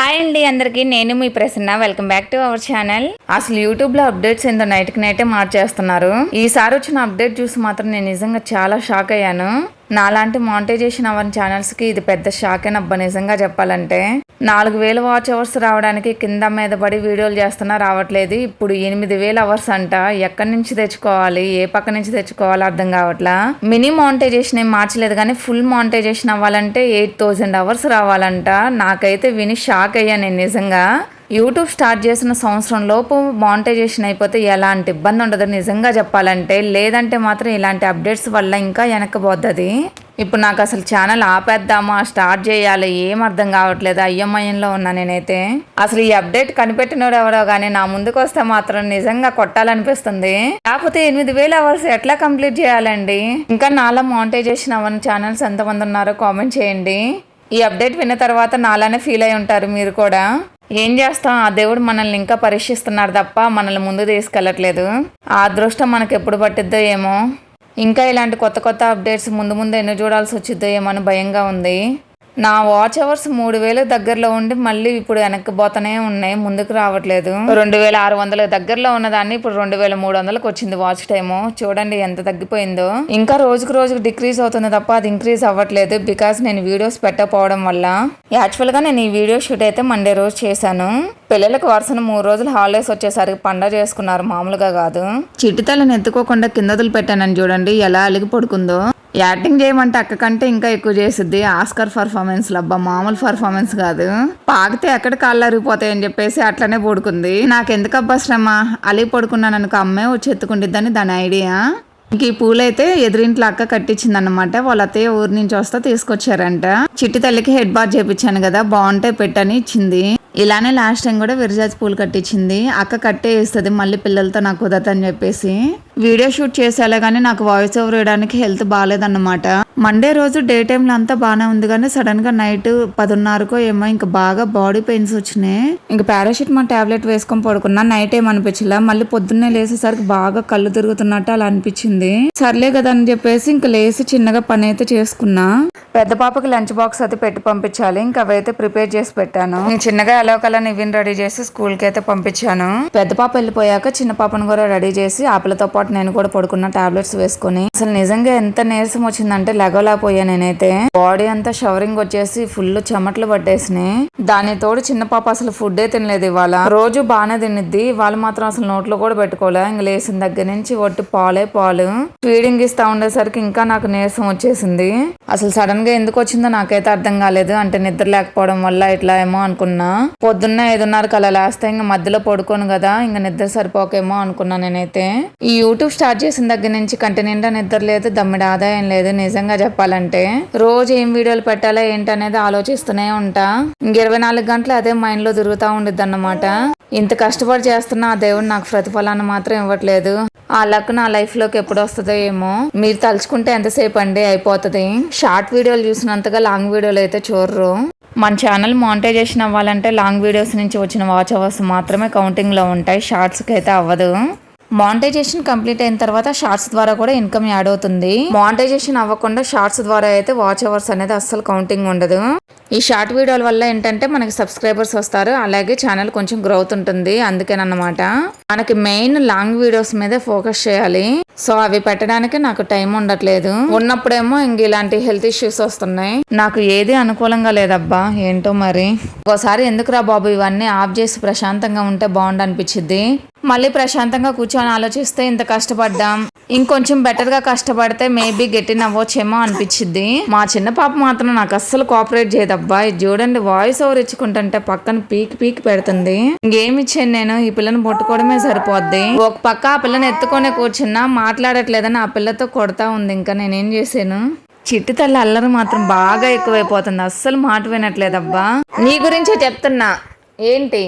Hi అండి అందరికీ, నేను మీ Prasanna. Welcome back to our channel. అసలు యూట్యూబ్ లో అప్డేట్స్ ఏందో నైట్కి నైటే మార్చేస్తున్నారు. ఈసారి వచ్చిన అప్డేట్ చూసి మాత్రం నేను నిజంగా చాలా షాక్ అయ్యాను. నాలాంటి మానిటైజేషన్ అవ్వని ఛానల్స్ కి ఇది పెద్ద షాకేనబ్బా. నిజంగా చెప్పాలంటే 4000 వాచ్ అవర్స్ రావడానికి కింద మీద పడి వీడియోలు చేస్తున్నా రావట్లేదు. ఇప్పుడు 8000 అవర్స్ అంట. ఎక్కడి నుంచి తెచ్చుకోవాలి, ఏ పక్క నుంచి తెచ్చుకోవాలి అర్థం కావట్లా. మినీ మానిటైజేషన్ ఏం మార్చలేదు కానీ ఫుల్ మానిటైజేషన్ అవ్వాలంటే 8000 అవర్స్ రావాలంట. నాకైతే విని షాక్ అయ్యాను నేను నిజంగా. యూట్యూబ్ స్టార్ట్ చేసిన సంవత్సరం లోపు మానిటైజేషన్ అయిపోతే ఎలాంటి ఇబ్బంది ఉండదు నిజంగా చెప్పాలంటే. లేదంటే మాత్రం ఇలాంటి అప్డేట్స్ వల్ల ఇంకా వెనక్కిపోద్ది. ఇప్పుడు నాకు అసలు ఛానల్ ఆపేద్దామా, స్టార్ట్ చేయాలి, ఏం అర్థం కావట్లేదు. అయ్యమయంలో ఉన్నా నేనైతే. అసలు ఈ అప్డేట్ కనిపెట్టినోడు ఎవరో కానీ నా ముందుకు వస్తే మాత్రం నిజంగా కొట్టాలనిపిస్తుంది. కాకపోతే 8000 అవర్స్ ఎట్లా కంప్లీట్ చేయాలండి? ఇంకా నాలా మానిటైజేషన్ అవ్వని ఛానల్స్ ఎంతమంది ఉన్నారో కామెంట్ చేయండి. ఈ అప్డేట్ విన్న తర్వాత నాలానే ఫీల్ అయి ఉంటారు మీరు కూడా. ఏం చేస్తాం, ఆ దేవుడు మనల్ని ఇంకా పరీక్షిస్తున్నాడు తప్ప మనల్ని ముందు తీసుకెళ్ళట్లేదు. ఆ అదృష్టం మనకు ఎప్పుడు పట్టిద్దో ఏమో. ఇంకా ఇలాంటి కొత్త కొత్త అప్డేట్స్ ముందు ముందు ఎన్ని చూడాల్సి వచ్చిద్దో ఏమో అని భయంగా ఉంది. నా వాచ్ అవర్స్ 3000 దగ్గరలో ఉండి మళ్ళీ ఇప్పుడు వెనక్కి పోతూనే ఉన్నాయి, ముందుకు రావట్లేదు. 2600 దగ్గరలో ఉన్నదాన్ని ఇప్పుడు 2300కి వచ్చింది వాచ్ టైము. చూడండి ఎంత తగ్గిపోయిందో. ఇంకా రోజుకు రోజుకు డిక్రీజ్ అవుతుంది తప్ప అది ఇంక్రీజ్ అవ్వట్లేదు. బికాస్ నేను వీడియోస్ పెట్టకపోవడం వల్ల. యాక్చువల్గా నేను ఈ వీడియో షూట్ అయితే మండే రోజు చేశాను. పిల్లలకు వరుసను 3 రోజులు హాలిడేస్ వచ్చేసరికి పండగ చేసుకున్నారు, మామూలుగా కాదు. చిట్టితల్లిని ఎత్తుకోకుండా కిందదులు పెట్టానని చూడండి ఎలా అలిగి పడుకుందో. యాక్టింగ్ చేయమంటే అక్క కంటే ఇంకా ఎక్కువ చేసిద్ది. ఆస్కర్ పర్ఫార్మెన్స్ లబ్బా, మామూలు పర్ఫార్మెన్స్ కాదు. పాకితే ఎక్కడ కాళ్ళు అరిగిపోతాయని చెప్పేసి అట్లనే పడుకుంది. నాకెందుకబ్బా శ్రమ, అలిగి పడుకున్నాను అనుకో అమ్మే వచ్చి ఎత్తుకుండిద్దని దాని ఐడియా. ఇంక ఈ పూలైతే ఎదురింట్లో అక్క కట్టించింది అనమాట. వాళ్ళ అత్తయ్య ఊరి నుంచి వస్తే తీసుకొచ్చారంట. చిట్టి తల్లికి హెడ్ బాత్ చేపించాను కదా, బాగుంటాయి పెట్టని ఇచ్చింది. ఇలానే లాస్ట్ టైం కూడా విరజాజి పూలు కట్టించింది. అక్క కట్టే ఇస్తుంది మళ్ళీ పిల్లలతో నాకు కుదరదని చెప్పేసి. వీడియో షూట్ చేసేలా కానీ నాకు వాయిస్ ఓవర్ వేయడానికి హెల్త్ బాగాలేదన్నమాట. మండే రోజు డే టైంలో అంతా బాగానే ఉంది కానీ సడన్ గా నైట్ 10:30కో ఏమో ఇంకా బాగా బాడీ పెయిన్స్ వచ్చినాయి. ఇంకా పారాసిటమాల్ టాబ్లెట్ వేసుకొని పడుకున్నా. నైట్ ఏమనిపించలే. మళ్ళీ పొద్దున్నే లేసేసరికి బాగా కళ్ళు తిరుగుతున్నట్టు అలా అనిపించింది. సర్లే కదా అని చెప్పేసి ఇంకా లేసి చిన్నగా పని అయితే చేసుకున్నా. పెద్ద పాపకి లంచ్ బాక్స్ అయితే పెట్టి పంపించాలి. ఇంకా అవైతే ప్రిపేర్ చేసి పెట్టాను. చిన్నగా ఎలా కలా నివిన్ రెడీ చేసి స్కూల్ కి అయితే పంపించాను. పెద్ద పాప వెళ్ళిపోయాక చిన్న పాపను కూడా రెడీ చేసి ఆపిలతో పాటు నేను కూడా పడుకున్న టాబ్లెట్స్ వేసుకుని. అసలు నిజంగా ఎంత నీరసం వచ్చిందంటే లెగలేకపోయా నేనైతే. బాడీ అంతా షవరింగ్ వచ్చేసి ఫుల్ చెమటలు పట్టేసినాయి. దాని తోడు చిన్న పాప అసలు ఫుడ్ తినలేదు ఇవాళ. రోజు బాగానే తినిద్ది, వాళ్ళు మాత్రం అసలు నోట్లో కూడా పెట్టుకోలే. ఇంక లేసిన దగ్గర నుంచి ఒట్టి పాలు ఫీడింగ్ ఇస్తా ఉండేసరికి ఇంకా నాకు నీరసం వచ్చేసింది. అసలు సడన్ గా ఎందుకు వచ్చిందో నాకైతే అర్థం కాలేదు. అంటే నిద్ర లేకపోవడం వల్ల ఇట్లా ఏమో అనుకున్నా. పొద్దున్న 5:30కి అలా లేస్తే ఇంకా మధ్యలో పడుకోను కదా, ఇంకా నిద్ర సరిపోకేమో అనుకున్నా నేనైతే. ఈ యూట్యూబ్ స్టార్ట్ చేసిన దగ్గర నుంచి కంటి నిండా నిద్ర లేదు, దమ్మిడి ఆదాయం లేదు. నిజంగా చెప్పాలంటే రోజు ఏం వీడియోలు పెట్టాలా ఏంటనేది ఆలోచిస్తూనే ఉంటా. ఇంక 24 గంటలు అదే మైండ్ లో తిరుగుతా ఉండిద్ది అన్నమాట. ఇంత కష్టపడి చేస్తున్నా ఆ దేవుడు నాకు ప్రతిఫలాన్ని మాత్రం ఇవ్వట్లేదు. ఆ లక్ నా లైఫ్ లోకి ఎప్పుడు వస్తుందో ఏమో. మీరు తలుచుకుంటే ఎంతసేపు అండి అయిపోతుంది. షార్ట్ వీడియోలు చూసినంతగా లాంగ్ వీడియోలు అయితే చూడరు. మన ఛానల్ మానిటైజేషన్ అవ్వాలంటే లాంగ్ వీడియోస్ నుంచి వచ్చిన వాచ్ అవర్స్ మాత్రమే కౌంటింగ్ లో ఉంటాయి, షార్ట్స్కి అయితే అవ్వదు. మానిటైజేషన్ కంప్లీట్ అయిన తర్వాత షార్ట్స్ ద్వారా కూడా ఇన్కమ్ యాడ్ అవుతుంది. మానిటైజేషన్ అవ్వకుండా షార్ట్స్ ద్వారా అయితే వాచ్ అవర్స్ అనేది అస్సలు కౌంటింగ్ ఉండదు. ఈ షార్ట్ వీడియోల వల్ల ఏంటంటే మనకి సబ్స్క్రైబర్స్ వస్తారు, అలాగే ఛానల్ కొంచెం గ్రోత్ ఉంటుంది. అందుకేనన్నమాట మనకి మెయిన్ లాంగ్ వీడియోస్ మీదే ఫోకస్ చేయాలి. సో అవి పెట్టడానికి నాకు టైం ఉండట్లేదు. ఉన్నప్పుడేమో ఇంక ఇలాంటి హెల్త్ ఇష్యూస్ వస్తున్నాయి. నాకు ఏది అనుకూలంగా లేదబ్బా, ఏంటో మరి. ఒకసారి ఎందుకురా బాబు ఇవన్నీ ఆఫ్ చేసి ప్రశాంతంగా ఉంటే బాగుండు అనిపించింది. మళ్ళీ ప్రశాంతంగా కూర్చొని ఆలోచిస్తే ఇంత కష్టపడ్డాం, ఇంకొంచెం బెటర్ గా కష్టపడితే మేబీ గెట్టిన్ అవ్వచ్చేమో అనిపించింది. మా చిన్న పాప మాత్రం నాకు అస్సలు కోఆపరేట్ చేయదబ్బా. చూడండి వాయిస్ ఓవర్ ఇచ్చుకుంటుంటే పక్కన పీకి పెడుతుంది. ఇంకేమి ఇచ్చాను నేను, ఈ పిల్లని పట్టుకోవడమే సరిపోద్ది. ఒక పక్క ఆ పిల్లని ఎత్తుకొనే కూర్చున్నా మాట్లాడట్లేదని ఆ పిల్లతో కొడతా ఉంది. ఇంకా నేనేం చేశాను. చిట్టి తల్లి అల్లరి మాత్రం బాగా ఎక్కువైపోతుంది, అస్సలు మాట వినట్లేదబ్బా. నీ గురించే చెప్తున్నా, ఏంటి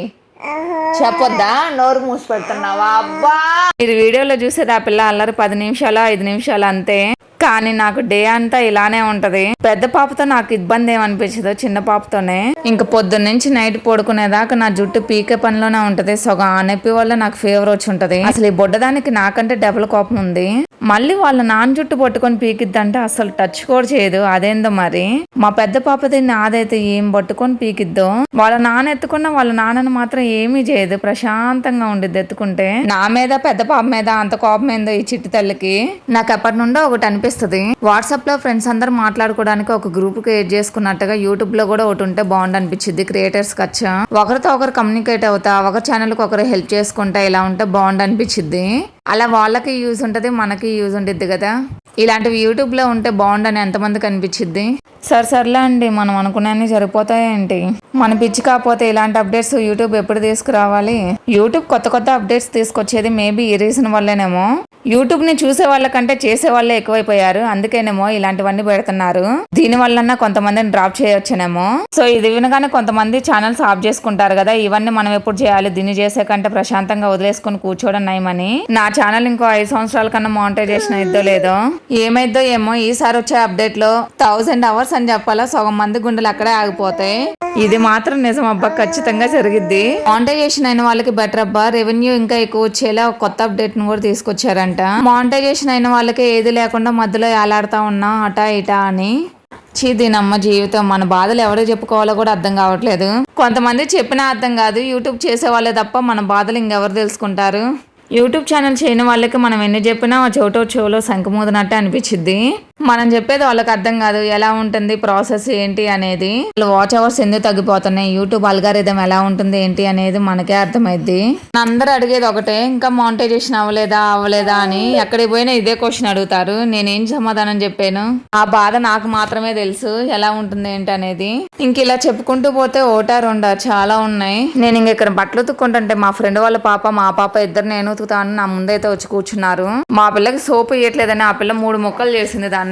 చెప్పొద్దా, నోరు మూసి పెడుతున్నావా? అబ్బా మీరు వీడియోలో చూసేది ఆ పిల్ల అల్లరి 10 నిమిషాలు 5 నిమిషాలు అంతే. కానీ నాకు డే అంతా ఇలానే ఉంటది. పెద్ద పాపతో నాకు ఇబ్బంది ఏమనిపించదు, చిన్న పాపతోనే. ఇంక పొద్దున్న నుంచి నైట్ పడుకునేదాకా నా జుట్టు పీకే పనిలోనే ఉంటది. సగం ఆ నొప్పి వల్ల నాకు ఫీవర్ వచ్చి ఉంటది. అసలు ఈ బొడ్డదానికి నాకంటే డబుల్ కోపం ఉంది. మళ్ళీ వాళ్ళ నాన్న జుట్టు పట్టుకొని పీకిద్దంటే అసలు టచ్ కూడా చేయదు. అదేందో మరి. మా పెద్ద పాపది నాదైతే ఏం పట్టుకొని పీకిద్దో. వాళ్ళ నాన్న ఎత్తుకున్న వాళ్ళ నాన్నని మాత్రం ఏమీ చేయదు, ప్రశాంతంగా ఉండిద్ది ఎత్తుకుంటే. నా మీద పెద్ద పాప మీద అంత కోపం ఏందో ఈ చిట్టి తల్లికి. నాకు ఎప్పటి నుండో ఒకటి అనిపిస్తుంది, వాట్సాప్ లో ఫ్రెండ్స్ అందరు మాట్లాడుకోవడానికి ఒక గ్రూప్ క్రియేట్ చేసుకున్నట్టుగా యూట్యూబ్ లో కూడా ఒకటి ఉంటే బాగుండు అనిపించింది. క్రియేటర్స్ కచ్చా ఒకరితో ఒకరు కమ్యూనికేట్ అవుతా, ఒకరి ఛానల్ కి ఒకరు హెల్ప్ చేసుకుంటా ఇలా ఉంటే బాగుండు అనిపించింది. అలా వాళ్ళకి యూజ్ ఉంటుంది, మనకి యూజ్ ఉంటుంది కదా. ఇలాంటివి యూట్యూబ్ లో ఉంటే బాగుండని ఎంతమందికి అనిపించింది. సర్లే అండి, మనం అనుకునే సరిపోతాయేంటి? మన పిచ్చి కాకపోతే ఇలాంటి అప్డేట్స్ యూట్యూబ్ ఎప్పుడు తీసుకురావాలి? యూట్యూబ్ కొత్త అప్డేట్స్ తీసుకొచ్చేది మేబీ ఈ రీజన్ వల్లేనేమో. యూట్యూబ్ ని చూసే వాళ్ళకంటే చేసే వాళ్ళే ఎక్కువైపోయారు, అందుకేనేమో ఇలాంటివన్నీ పెడుతున్నారు. దీని వల్లన్నా కొంతమందిని డ్రాప్ చేయొచ్చునేమో. సో ఇది వినగానే కొంతమంది ఛానల్స్ ఆఫ్ చేసుకుంటారు కదా, ఇవన్నీ మనం ఎప్పుడు చేయాలి, దీన్ని చేసే కంటే ప్రశాంతంగా వదిలేసుకుని కూర్చోవడం నయమని. నా ఛానల్ ఇంకో 5 సంవత్సరాల కన్నా మానిటైజేషన్ అయిద్దో లేదో, ఏమైద్దో ఏమో. ఈసారి వచ్చే అప్డేట్ లో 1000 hours అని చెప్పాలా, సగం మంది గుండెలు అక్కడే ఆగిపోతాయి. ఇది మాత్రం నిజం అబ్బా, ఖచ్చితంగా జరిగిద్ది. మానిటైజేషన్ అయిన వాళ్ళకి బెటర్ అబ్బా, రెవెన్యూ ఇంకా ఎక్కువ వచ్చేలా కొత్త అప్డేట్ ను కూడా తీసుకొచ్చారంట. మానిటైజేషన్ అయిన వాళ్ళకి ఏది లేకుండా మధ్యలో ఏలాడుతా ఉన్నా అటా ఇటా అని. దీనమ్మ జీవితం, మన బాధలు ఎవరో చెప్పుకోవాలో కూడా అర్థం కావట్లేదు. కొంతమంది చెప్పినా అర్థం కాదు, యూట్యూబ్ చేసే వాళ్ళే తప్ప మన బాధలు ఇంకెవరు తెలుసుకుంటారు. యూట్యూబ్ ఛానల్ చేయని వాళ్ళకి మనం ఎన్ని చెప్పినా చెవులో శంఖమూదినట్టే అనిపించింది. మనం చెప్పేది వాళ్ళకి అర్థం కాదు, ఎలా ఉంటుంది ప్రాసెస్ ఏంటి అనేది. వాచ్ అవర్స్ ఎందుకు తగ్గిపోతున్నాయి, యూట్యూబ్ అల్గారిథం ఎలా ఉంటుంది ఏంటి అనేది మనకే అర్థమైద్ది. అందరూ అడిగేది ఒకటే, ఇంకా మానిటైజేషన్ అవ్వలేదా అని. ఎక్కడికి పోయినా ఇదే క్వశ్చన్ అడుగుతారు. నేనేం సమాధానం చెప్పాను? ఆ బాధ నాకు మాత్రమే తెలుసు, ఎలా ఉంటుంది ఏంటి అనేది. ఇంక ఇలా చెప్పుకుంటూ పోతే ఒకటా రెండా చాలా ఉన్నాయి. నేను ఇంక ఇక్కడ బట్టలు ఉతుక్కుంటుంటే మా ఫ్రెండ్ వాళ్ళ పాప మా పాప ఇద్దరు నేను ఉతుకుతాను నా ముందైతే వచ్చి కూర్చున్నారు. మా పిల్లకి సోపు ఇయ్యట్లేదని ఆ పిల్ల 3 ముక్కలు చేసింది దాన్ని.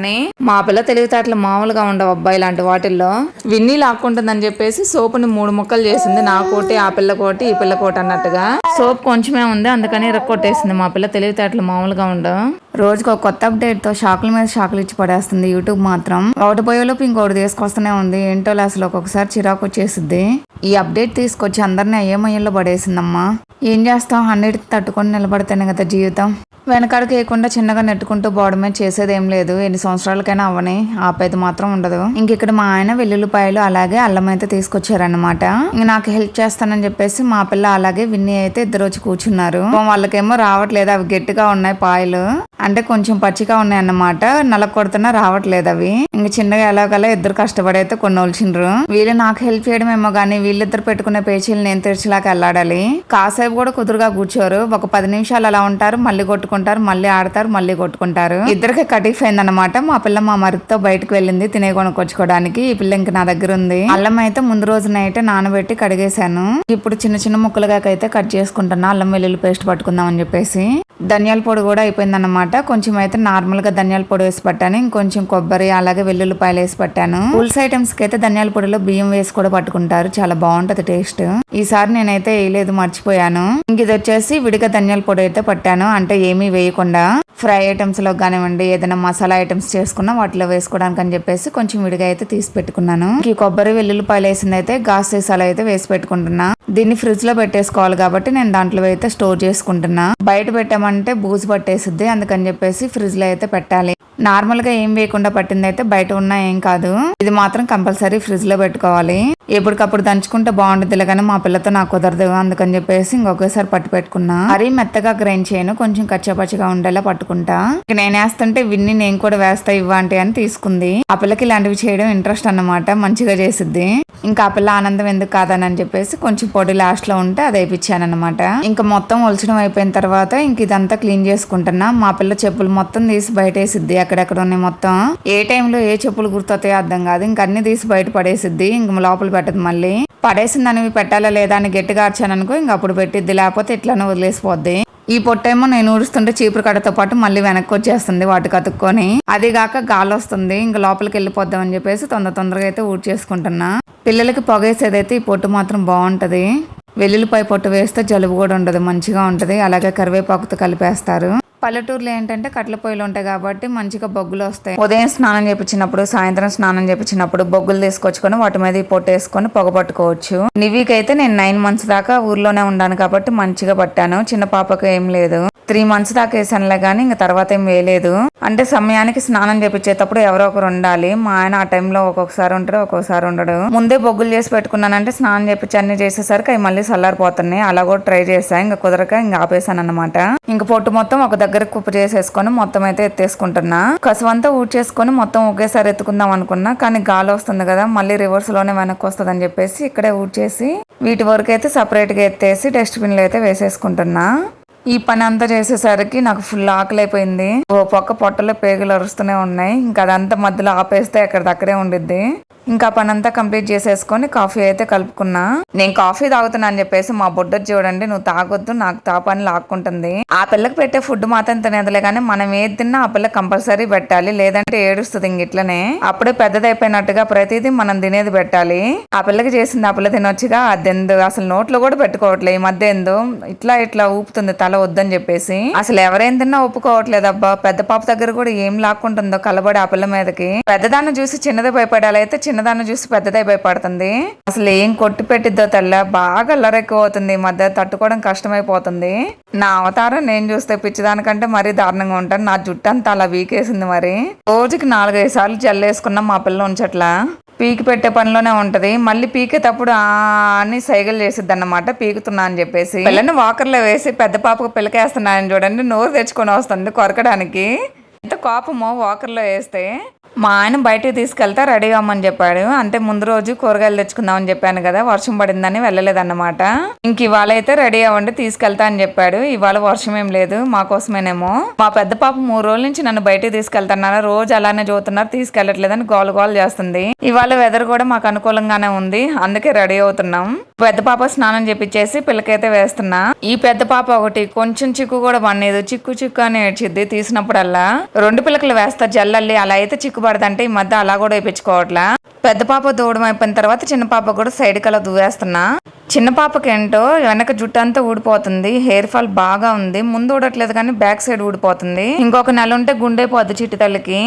మా పిల్ల తెలివితేటలు మామూలుగా ఉండవు అబ్బాయి ఇలాంటి వాటిల్లో. విన్ని లాక్కుంటుందని చెప్పేసి సోపుని 3 ముక్కలు చేసింది. నా కోటి, ఆ పిల్ల కోటి, ఈ పిల్ల కోటి అన్నట్టుగా. సోప్ కొంచెమే ఉంది, అందుకని ఇరక్కొట్టేసింది. మా పిల్ల తెలివితేటలు మామూలుగా ఉండవు. రోజుకు ఒక కొత్త అప్డేట్ తో షాకుల మీద షాకులు ఇచ్చి పడేస్తుంది యూట్యూబ్ మాత్రం. ఒకటి పోయేలోపు ఇంకోటి తీసుకొస్తూనే ఉంది. ఏంటో అసలు ఒక్కొక్కసారి చిరాకు వచ్చేసిద్ది. ఈ అప్డేట్ తీసుకొచ్చి అందరినీ అయ్యమయ్యలో పడేసిందమ్మా. ఏం చేస్తాం, అన్నిటికి తట్టుకొని నిలబడితేనే కదా జీవితం. వెనకాడికి వేయకుండా చిన్నగా నెట్టుకుంటూ పోవడమే, చేసేది ఏం లేదు. ఎన్ని సంవత్సరాలకైనా అవ్వని, ఆపేది మాత్రం ఉండదు. ఇంక ఇక్కడ మా ఆయన వెల్లుల్లిపాయలు అలాగే అల్లం అయితే తీసుకొచ్చారనమాట. ఇంక నాకు హెల్ప్ చేస్తానని చెప్పేసి మా పిల్ల అలాగే విన్ని అయితే ఇద్దరు వచ్చి కూర్చున్నారు. వాళ్ళకేమో రావట్లేదు, అవి గట్టిగా ఉన్నాయి పాయలు, అంటే కొంచెం పచ్చిగా ఉన్నాయి అన్నమాట. నలక కొడుతున్నా రావట్లేదు అవి. ఇంక చిన్నగా ఎలాగలా ఇద్దరు కష్టపడి అయితే కొన్ని ఒలిచిండ్రు. వీళ్ళు నాకు హెల్ప్ చేయడం ఏమో గానీ వీళ్ళిద్దరు పెట్టుకునే పేచీలు నేను తెరిచేలాగా వెళ్ళాడాలి. కాసేపు కూడా కుదురుగా కూర్చోరు. ఒక 10 నిమిషాలు అలా ఉంటారు, మళ్ళీ కొట్టుకుంటారు, మళ్ళీ ఆడతారు, మళ్ళీ కొట్టుకుంటారు. ఇద్దరికి కటిఫ్ అయిందన్నమాట. మా పిల్ల మా మరితో బయటకు వెళ్ళింది తినే కొనుక్కొచ్చుకోవడానికి. ఈ పిల్ల ఇంక నా దగ్గర ఉంది. అల్లం అయితే ముందు రోజు నైట్ నానబెట్టి కడిగేశాను. ఇప్పుడు చిన్న ముక్కలుగా అయితే కట్ చేసుకుంటున్నా, అల్లం వెల్లుల్లి పేస్ట్ పట్టుకుందాం అని చెప్పేసి. ధనియాల పొడి కూడా అయిపోయిందన్నమాట. కొంచెం అయితే నార్మల్ గా ధనియాల పొడి వేసి పట్టాను, ఇంకొంచెం కొబ్బరి అలాగే వెల్లుల్లిపాయలు వేసి పట్టాను. పులుసు ఐటమ్స్ కి అయితే ధనియాల పొడిలో బియ్యం వేసి కూడా పట్టుకుంటారు, చాలా బాగుంటది టేస్ట్. ఈసారి నేనైతే వేయలేదు, మర్చిపోయాను. ఇంక ఇది వచ్చేసి విడిగా ధనియాల పొడి అయితే పట్టాను, అంటే ఏమీ వేయకుండా. ఫ్రై ఐటమ్స్ లో కానివ్వండి, ఏదైనా మసాలా ఐటమ్స్ చేసుకున్నా వాటిలో వేసుకోవడానికి అని చెప్పేసి కొంచెం విడిగా అయితే తీసి పెట్టుకున్నాను. ఈ కొబ్బరి వెల్లుల్లిపాయలు వేసింది అయితే గాస్ సీసాలు అయితే వేసి పెట్టుకుంటున్నా. దీన్ని ఫ్రిడ్జ్ లో పెట్టేసుకోవాలి కాబట్టి నేను దాంట్లో అయితే స్టోర్ చేసుకుంటున్నా. బయట పెట్టామంటే బూజు పట్టేసిద్ది, అందుకని చెప్పేసి ఫ్రిడ్జ్ లో అయితే పెట్టాలి. నార్మల్ గా ఏం వేయకుండా పట్టింది అయితే బయట ఉన్నా ఏం కాదు, ఇది మాత్రం కంపల్సరీ ఫ్రిడ్జ్ లో పెట్టుకోవాలి. ఎప్పటికప్పుడు దంచుకుంటే బాగుంటుంది కానీ మా పిల్లతో నాకు కుదరదు, అందుకని చెప్పేసి ఇంకొకేసారి పట్టు పెట్టుకున్నా. మరీ మెత్తగా గ్రైండ్ చేయను, కొంచెం కచ్చాపచ్చిగా ఉండేలా పట్టుకుంటా. నేను వేస్తుంటే విన్ని నేను కూడా వేస్తా ఇవ్వంటే అని తీసుకుంది. ఆ పిల్లకి ఇలాంటివి చేయడం ఇంట్రెస్ట్ అన్నమాట, మంచిగా చేసిద్ది. ఇంకా ఆ పిల్ల ఆనందం ఎందుకు కాదని చెప్పేసి కొంచెం పొడి లాస్ట్ లో ఉంటే అది వేయించాను అనమాట. ఇంకా మొత్తం ఒలచడం అయిపోయిన తర్వాత ఇంక ఇదంతా క్లీన్ చేసుకుంటున్నా. మా పిల్ల చెప్పులు మొత్తం తీసి బయట వేసిద్ది, ఎక్కడెక్కడ ఉన్నాయి మొత్తం. ఏ టైంలో ఏ చెప్పులు గుర్తొస్తాయో అర్థం కాదు, ఇంక అన్ని తీసి బయట పడేసిద్ది. ఇంక లోపల పెట్టదు, మళ్ళీ పడేసిందని పెట్టాలా లేదా అని గట్టిగా అర్చాననుకో ఇంక అప్పుడు పెట్టిద్ది, లేకపోతే ఇట్లానే వదిలేసిపోద్ది. ఈ పొట్టేమో నేను ఊడుస్తుంటే చీపురు కట్టతో పాటు మళ్ళీ వెనక్కి వచ్చేస్తుంది వాటికి అతుక్కొని. అదిగాక గాలి వస్తుంది, ఇంకా లోపలికి వెళ్ళిపోద్దాం అని చెప్పేసి తొందరగా అయితే ఊడ్చేసుకుంటున్నా. పిల్లలకి పొగేసేదైతే ఈ పొట్టు మాత్రం బాగుంటది. వెల్లుల్లిపాయ పొట్టు వేస్తే జలుబు కూడా ఉండదు, మంచిగా ఉంటది. అలాగే కరివేపాకుతో కలిపేస్తారు. పల్లెటూరులో ఏంటంటే కట్ల పొయ్యిలు ఉంటాయి కాబట్టి మంచిగా బొగ్గులు వస్తాయి. ఉదయం స్నానం చేపించినప్పుడు, సాయంత్రం స్నానం చేపించినప్పుడు బొగ్గులు తీసుకొచ్చుకొని వాటి మీద పొట్టేసుకొని పొగ పట్టుకోవచ్చు. నివికైతే నేను 9 months దాకా ఊర్లోనే ఉన్నాను కాబట్టి మంచిగా పట్టాను. చిన్న పాపకు ఏం లేదు. 3 months దాకా వేసానులే గానీ ఇంక తర్వాత ఏం వేయలేదు. అంటే సమయానికి స్నానం చేపించేటప్పుడు ఎవరో ఒకరు ఉండాలి. మా ఆయన ఆ టైంలో ఒక్కొక్కసారి ఉంటాడు, ఒక్కొక్కసారి ఉండడు. ముందే బొగ్గులు చేసి పెట్టుకున్నానంటే స్నానం చేపించి అన్ని చేసేసరికి అవి మళ్ళీ చల్లారిపోతున్నాయి. అలా కూడా ట్రై చేసా, ఇంకా కుదరక ఇంకా ఆపేసాను అనమాట. ఇంక పొట్టు మొత్తం ఒక దగ్గర కుప్ప చేసేసుకొని మొత్తం అయితే ఎత్తేసుకుంటున్నా. కసువంతా ఊడ్చేసుకొని మొత్తం ఒకేసారి ఎత్తుకుందాం అనుకున్నా, కానీ గాలి వస్తుంది కదా, మళ్ళీ రివర్స్ లోనే వెనక్కి వస్తుంది అని చెప్పేసి ఇక్కడే ఊడ్చేసి వీటి వరకు అయితే సపరేట్ గా ఎత్తేసి డస్ట్బిన్ లో అయితే వేసేసుకుంటున్నా. ఈ పని అంతా చేసేసరికి నాకు ఫుల్ ఆకలి అయిపోయింది. ఓ పక్క పొట్టలో పేగులు అరుస్తూనే ఉన్నాయి. ఇంకా అదంతా మధ్యలో ఆపేస్తే అక్కడే ఉండిద్ది. ఇంకా పని అంతా కంప్లీట్ చేసేసుకొని కాఫీ అయితే కలుపుకున్నా. నేను కాఫీ తాగుతున్నా అని చెప్పేసి మా బొడ్డొచ్చి చూడండి, నువ్వు తాగొద్దు, నాకు తాపని లాక్కుంటుంది. ఆ పిల్లకి పెట్టే ఫుడ్ మాత్రం తినేదిలే కానీ మనం ఏది తిన్నా ఆ పిల్ల కంపల్సరీ పెట్టాలి, లేదంటే ఏడుస్తుంది. ఇంక ఇట్లనే అప్పుడే పెద్దదైపోయినట్టుగా ప్రతిదీ మనం తినేది పెట్టాలి. ఆ పిల్లకి చేసింది ఆ పిల్ల తినొచ్చుగా, అదెందు అసలు నోట్లో కూడా పెట్టుకోవట్లే. ఈ మధ్య ఎందు ఇట్లా ఊపుతుంది తల వద్దని చెప్పేసి. అసలు ఎవరేం తిన్నా ఒప్పుకోవట్లేదు. అబ్బా పెద్ద పాప దగ్గర కూడా ఏం లాక్కుంటుందో కలబడి ఆ పిల్ల మీదకి. పెద్దదాన్ని చూసి చిన్నది భయపడాలి, అయితే చిన్నదాన్ని చూసి పెద్దదే భయపడుతుంది. అసలు ఏం కొట్టి పెట్టిద్దో తెల్ల, బాగా అల్లరెక్కువ అవుతుంది. ఈ మధ్య తట్టుకోవడం కష్టమైపోతుంది. నా అవతారం నేను చూస్తే పిచ్చిదానికంటే మరీ దారుణంగా ఉంటాను. నా జుట్టు అంతా అలా వీకేసింది. మరి రోజుకి 4-5 సార్లు జల్లేసుకున్నా మా పిల్ల ఉంచట్లా. పీకి పెట్టే పనిలోనే ఉంటది. మళ్ళీ పీకేటప్పుడు అని సైగలు చేసిద్ది అన్నమాట, పీకుతున్నా అని చెప్పేసి. పిల్లని వాకర్లో వేసి పెద్ద పాపకు పిల్లకేస్తున్నాయని చూడండి, నోరు తెచ్చుకొని వస్తుంది కొరకడానికి. ఎంత కోపమో వాకర్లో వేస్తే. మా ఆయన బయటికి తీసుకెళ్తా రెడీ అవ్వమని చెప్పాడు. అంటే ముందు రోజు కూరగాయలు తెచ్చుకుందామని చెప్పాను కదా, వర్షం పడిందని వెళ్ళలేదన్నమాట. ఇంక ఇవాళ అయితే రెడీ అవ్వండి తీసుకెళ్తా అని చెప్పాడు. ఇవాళ వర్షం ఏం లేదు, మా కోసమేనేమో. మా పెద్ద పాప 3 రోజుల నుంచి నన్ను బయటికి తీసుకెళ్తున్నారు, రోజు అలానే చూస్తున్నారు, తీసుకెళ్లట్లేదని గోల చేస్తుంది. ఇవాళ వెదర్ కూడా మాకు అనుకూలంగానే ఉంది, అందుకే రెడీ అవుతున్నాం. పెద్ద పాప స్నానం చేపించేసి పిల్లకైతే వేస్తున్నా. ఈ పెద్ద పాప ఒకటి కొంచెం చిక్కు కూడా పడలేదు, చిక్కు అని ఏడ్చిద్ది తీసినప్పుడల్లా. 2 పిల్లకలు వేస్తా జల్లల్లి, అలా అయితే చిక్కు పడదంటే ఈ మధ్య అలా కూడా వేయించుకోవట్లా. పెద్ద పాప దూడడం అయిపోయిన తర్వాత చిన్న పాప కూడా సైడ్ కలా దూవేస్తున్నా. చిన్న పాపకి ఏంటో వెనక జుట్టు అంతా ఊడిపోతుంది, హెయిర్ ఫాల్ బాగా ఉంది. ముందు ఊడట్లేదు కానీ బ్యాక్ సైడ్ ఊడిపోతుంది. ఇంకొక నెల ఉంటే గుండెపోద్ది చిట్టి తల్లికి.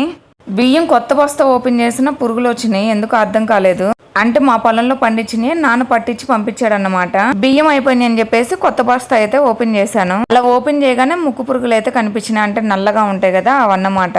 బియ్యం కొత్త బస్తా ఓపెన్ చేసిన పురుగులు వచ్చినాయి, ఎందుకు అర్థం కాలేదు. అంటే మా పొలంలో పండించినాయి నాన్న పట్టించి పంపించాడు అన్నమాట. బియ్యం అయిపోయినాయి అని చెప్పేసి కొత్త బస్తా అయితే ఓపెన్ చేశాను. అలా ఓపెన్ చేయగానే ముక్కు పురుగులు అయితే కనిపించినాయి, అంటే నల్లగా ఉంటాయి కదా అవన్నమాట.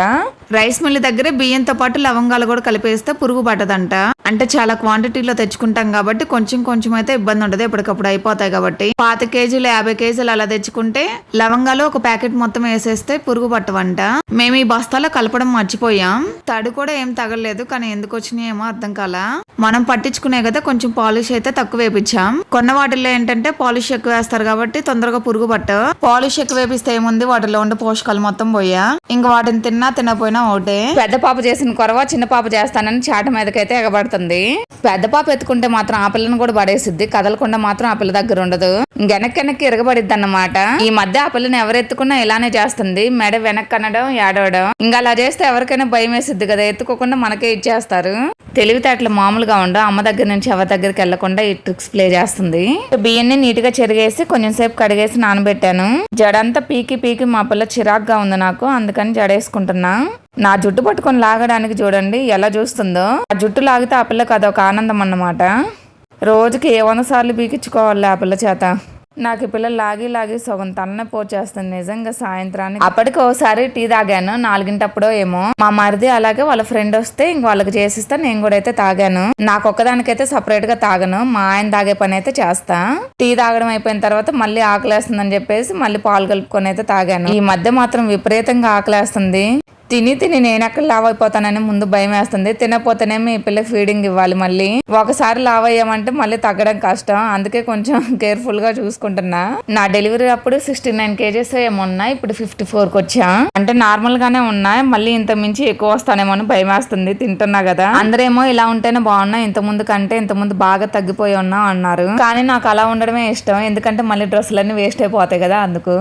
రైస్ మిల్ దగ్గర బియ్యంతో పాటు లవంగాలు కూడా కలిపేస్తే పురుగు పట్టదంట. అంటే చాలా క్వాంటిటీలో తెచ్చుకుంటాం కాబట్టి కొంచెం అయితే ఇబ్బంది ఉండదు, ఎప్పటికప్పుడు అయిపోతాయి కాబట్టి. 5 కేజీలు 50 కేజీలు అలా తెచ్చుకుంటే లవంగాలు ఒక ప్యాకెట్ మొత్తం వేసేస్తే పురుగు పట్టవంట. మేము ఈ బస్తాలో కలపడం మర్చిపోయాం. తడి కూడా ఏం తగలలేదు, కానీ ఎందుకు వచ్చినాయేమో అర్థం కాలా. మనం పట్టించుకునే కదా కొంచెం పాలిష్ అయితే తక్కువ వేపించాం. కొన్న వాటిల్లో ఏంటంటే పాలిష్ ఎక్కువ వేస్తారు కాబట్టి తొందరగా పురుగు పట్ట. పాలిష్ ఎక్కువ వేపిస్తే ఏముంది, వాటిలో ఉండే పోషకాలు మొత్తం పోయా. ఇంకా వాటిని తినపోయినా ఒకటే. పెద్ద పాప చేసిన కొరవ చిన్న పాప చేస్తానని చాట మీదకైతే ఎగబడుతుంది. పెద్ద పాప ఎత్తుకుంటే మాత్రం ఆ పిల్లని కూడా పడేసిద్ది, కదలకుండా మాత్రం ఆ పిల్ల దగ్గర ఉండదు. వెనక్కి ఎరగబడిద్ది అన్నమాట. ఈ మధ్య ఆ పిల్లని ఎవరెత్తుకున్నా ఇలానే చేస్తుంది, మెడ వెనక్కి అనడం ఏడవడం. ఇంకా అలా చేస్తే ఎవరికైనా భయం వేసిద్ది కదా, ఎత్తుకోకుండా మనకే ఇచ్చేస్తారు. తెలివితేటలు మామూలుగా ఉండవు. అమ్మ దగ్గర నుంచి ఎవరి దగ్గరికి వెళ్లకుండా ఈ ట్రిక్స్ ప్లే చేస్తుంది. బియ్యాన్ని నీట్ గా చెరిగేసి కొంచెం సేపు కడిగేసి నానబెట్టాను. జడంతా పీకి మా పిల్ల చిరాగ్గా ఉంది నాకు, అందుకని జడేసుకుంటున్నా. నా జుట్టు పట్టుకొని లాగడానికి చూడండి ఎలా చూస్తుందో. ఆ జుట్టు లాగితే ఆ పిల్లకి అదొక ఆనందం అన్నమాట. రోజుకి 100 సార్లు పీకించుకోవాలి ఆ పిల్ల చేత. నాకు ఈ పిల్ల లాగి సగం తన్నే పోచేస్తుంది నిజంగా. సాయంత్రానికి అప్పటికి ఒకసారి టీ తాగాను, 4 ఏమో. మా మరిది అలాగే వాళ్ళ ఫ్రెండ్ వస్తే ఇంక వాళ్ళకి చేసిస్తా, నేను కూడా అయితే తాగాను. నాకు ఒక్కదానికైతే సపరేట్ గా తాగను, మా ఆయన తాగే పని అయితే చేస్తా. టీ తాగడం అయిపోయిన తర్వాత మళ్ళీ ఆకలేస్తుందని చెప్పేసి మళ్ళీ పాలు కలుపుకొని అయితే తాగాను. ఈ మధ్య మాత్రం విపరీతంగా ఆకలేస్తుంది. తిని నేను ఎక్కడ లావ్ అయిపోతానని ముందు భయం వేస్తుంది. తినపోతేనేమో ఈ పిల్లకి ఫీడింగ్ ఇవ్వాలి. మళ్ళీ ఒకసారి లావ్ అయ్యామంటే మళ్ళీ తగ్గడం కష్టం, అందుకే కొంచెం కేర్ఫుల్ గా చూసుకుంటున్నా. నా డెలివరీ అప్పుడు 69 కేజెస్ ఏమో ఉన్నాయి, ఇప్పుడు 54కి వచ్చా. అంటే నార్మల్ గానే ఉన్నాయి, మళ్ళీ ఇంత మించి ఎక్కువ వస్తానేమో అని భయం వేస్తుంది. తింటున్నా కదా, అందరేమో ఇలా ఉంటేనే బాగున్నా, ఇంత ముందు బాగా తగ్గిపోయి ఉన్నా అన్నారు. కానీ నాకు అలా ఉండడమే ఇష్టం, ఎందుకంటే మళ్ళీ డ్రెస్సులన్నీ వేస్ట్ అయిపోతాయి కదా, అందుకు.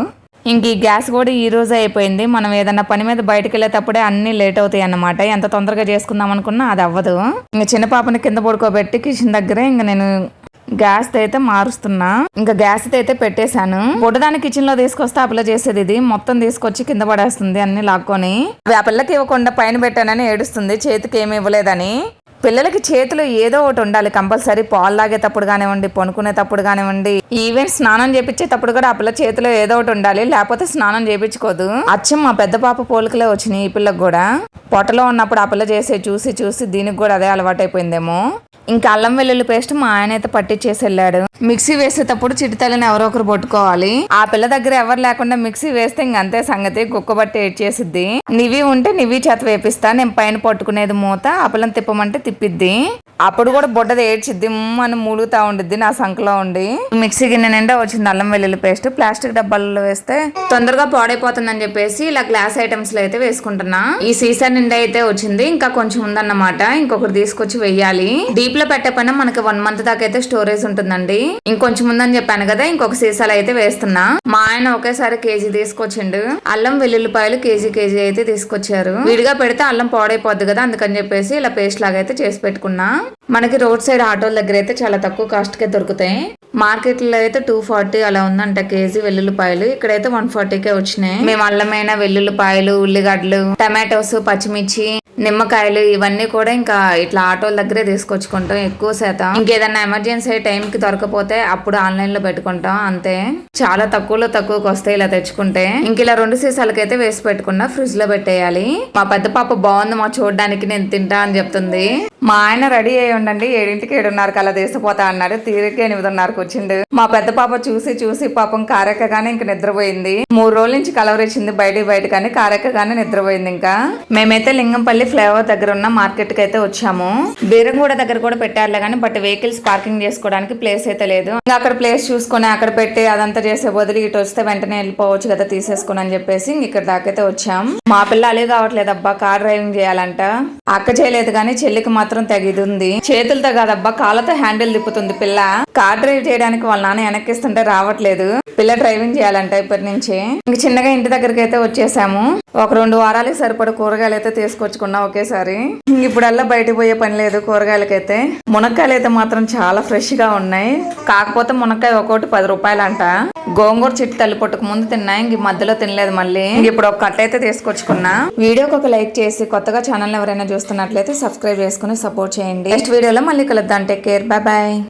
ఇంక ఈ గ్యాస్ కూడా ఈ రోజు అయిపోయింది. మనం ఏదన్నా పని మీద బయటకు వెళ్ళేటప్పుడే అన్ని లేట్ అవుతాయి అన్నమాట. ఎంత తొందరగా చేసుకుందాం అనుకున్నా అది అవ్వదు. ఇంక చిన్న పాపని కింద పడుకోబెట్టి కిచెన్ దగ్గరే ఇంక నేను గ్యాస్ అయితే మారుస్తున్నా. ఇంకా గ్యాస్ అయితే పెట్టేశాను. బుడ్డదాన్ని కిచెన్ లో తీసుకొస్తే ఆ పిల్ల చేసేది ఇది. మొత్తం తీసుకొచ్చి కింద పడేస్తుంది అన్ని లాక్కొని. ఆ పిల్లకి ఇవ్వకుండా పైన పెట్టానని ఏడుస్తుంది, చేతికి ఏమి ఇవ్వలేదని. పిల్లలకి చేతిలో ఏదో ఒకటి ఉండాలి కంపల్సరీ. పాలు తాగేటప్పుడు కానివ్వండి, పనుకునేటప్పుడు కానివ్వండి, ఈవెన్ స్నానం చేపించేటప్పుడు కూడా ఆ పిల్ల చేతిలో ఏదో ఒకటి ఉండాలి, లేకపోతే స్నానం చేపించుకోదు. అచ్చం మా పెద్ద పాప పోలికలే వచ్చినాయి ఈ పిల్లకి కూడా. పొట్టలో ఉన్నప్పుడు ఆ పిల్ల చేసే చూసి చూసి దీనికి కూడా అదే అలవాటైపోయిందేమో. ఇంకా అల్లం వెల్లుల్లి పేస్ట్ మా ఆయన అయితే పట్టించేసి వెళ్ళాడు. మిక్సీ వేసేటప్పుడు చిటితలని ఎవరో ఒకరు పట్టుకోవాలి. ఆ పిల్ల దగ్గర ఎవరు లేకుండా మిక్సీ వేస్తే ఇంక అంతే సంగతి, కుక్కబట్టి ఏడ్చేసిద్ది. నివి ఉంటే నివి చేత వేపిస్తా, నేను పైన పట్టుకునేది మూత, ఆ పిల్లని తిప్పమంటే తిప్పిద్ది. అప్పుడు కూడా బొడ్డది ఏడ్చిద్ది, అని మూలుగుతా ఉండిద్ది నా సంకలో ఉండి. మిక్సీ గిన్నె నిండా వచ్చింది అల్లం వెల్లుల్లి పేస్ట్. ప్లాస్టిక్ డబ్బాలలో వేస్తే తొందరగా పాడైపోతుందని చెప్పేసి ఇలా గ్లాస్ ఐటమ్స్ లో అయితే వేసుకుంటున్నా. ఈ సీసా నిండా అయితే వచ్చింది, ఇంకా కొంచెం ఉందన్నమాట. ఇంకొకటి తీసుకొచ్చి వెయ్యాలి. డీప్ లో పెట్టే పైన మనకి 1 month దాకా అయితే స్టోరేజ్ ఉంటుందండి. ఇంకొంచెం ఉందని చెప్పాను కదా, ఇంకొక సీసాలు అయితే వేస్తున్నా. మా ఆయన ఒకేసారి కేజీ తీసుకొచ్చిండు. అల్లం వెల్లుల్లిపాయలు కేజీ అయితే తీసుకొచ్చారు. విడిగా పెడితే అల్లం పాడైపోద్ది కదా, అందుకని చెప్పేసి ఇలా పేస్ట్ లాగా అయితే చేసి పెట్టుకున్నా. మనకి రోడ్ సైడ్ ఆటోల దగ్గర అయితే చాలా తక్కువ కాస్ట్ కే దొరుకుతాయి. మార్కెట్ లో అయితే 240 అలా ఉందంట కేజీ వెల్లుల్లిపాయలు. ఇక్కడైతే 140కే వచ్చినాయి. మేము అల్లమైన వెల్లుల్లిపాయలు, ఉల్లిగడ్డలు, టమాటోస్, పచ్చిమిర్చి, నిమ్మకాయలు ఇవన్నీ కూడా ఇంకా ఇట్లా ఆటోల దగ్గరే తీసుకొచ్చుకుంటాం ఎక్కువ శాతం. ఇంకేదన్నా ఎమర్జెన్సీ టైంకి దొరకపోతే అప్పుడు ఆన్లైన్ లో పెట్టుకుంటాం అంతే. చాలా తక్కువకి వస్తాయి ఇలా తెచ్చుకుంటే. ఇంక ఇలా 2 సీసాలకైతే వేసి పెట్టుకున్నా, ఫ్రిడ్జ్ లో పెట్టేయాలి. మా పెద్ద పాప బాగుంది మా చూడడానికి, నేను తింటా అని చెప్తుంది. మా ఆయన రెడీ అయ్యి ఉండండి 7ంటికి 7:30కి అలా తీసిపోతా అన్నాడు. తీరికే 8:30కి వచ్చిండు. మా పెద్ద పాప చూసి పాపం కారెక్కగానే ఇంక నిద్రపోయింది. 3 రోజుల నుంచి కలవరిచ్చింది బయట కానీ కారెక్కగానే నిద్రపోయింది. ఇంకా మేమైతే లింగంపల్లి ఫ్లైఓవర్ దగ్గర ఉన్న మార్కెట్ కి అయితే వచ్చాము. బీరంగూడ దగ్గర కూడా పెట్టారులే కానీ బట్ వెహికల్స్ పార్కింగ్ చేసుకోవడానికి ప్లేస్ అయితే లేదు. ఇంకా అక్కడ ప్లేస్ చూసుకొని అక్కడ పెట్టి అదంతా చేసే బదులు ఇటు వస్తే వెంటనే వెళ్ళిపోవచ్చు కదా తీసేసుకుని అని చెప్పేసి ఇక్కడ దాకైతే వచ్చాం. మా పిల్ల అలే కావట్లేదు అబ్బా, కార్ డ్రైవింగ్ చేయాలంట. అక్క చేయలేదు కానీ చెల్లికి మాత్రం తెగిది ఉంది. చేతులతో కాదబ్బా కాళ్ళతో హ్యాండిల్ తిప్పుతుంది పిల్ల. కార్ డ్రైవ్ చేయడానికి వాళ్ళ నాన్న వెనక్కిస్తుంటే రావట్లేదు. పిల్ల డ్రైవింగ్ చేయాలంట ఇప్పటి నుంచి. ఇంక చిన్నగా ఇంటి దగ్గరికి అయితే వచ్చేసాము. ఒక 2 వారాలకి సరిపడా కూరగాయలు అయితే తీసుకొచ్చుకున్నా ఒకేసారి. ఇప్పుడల్లా బయటకు పోయే పని లేదు కూరగాయలకైతే. మునక్కాయలు అయితే మాత్రం చాలా ఫ్రెష్ గా ఉన్నాయి. కాకపోతే మునక్కాయ ఒక్కోటి 10 రూపాయలు అంట. గోంగూర చెట్టు తల్లి పొట్టుకు ముందు తిన్నా, ఇంక మధ్యలో తినలేదు మళ్ళీ. ఇప్పుడు ఒక కట్ట అయితే తీసుకొచ్చుకున్నా. వీడియోకి ఒక లైక్ చేసి కొత్తగా ఛానల్ ఎవరైనా చూస్తున్నట్లయితే సబ్స్క్రైబ్ చేసుకుని సపోర్ట్ చేయండి. నెక్స్ట్ వీడియోలో మళ్ళీ కలుద్దాం. Take care, bye bye.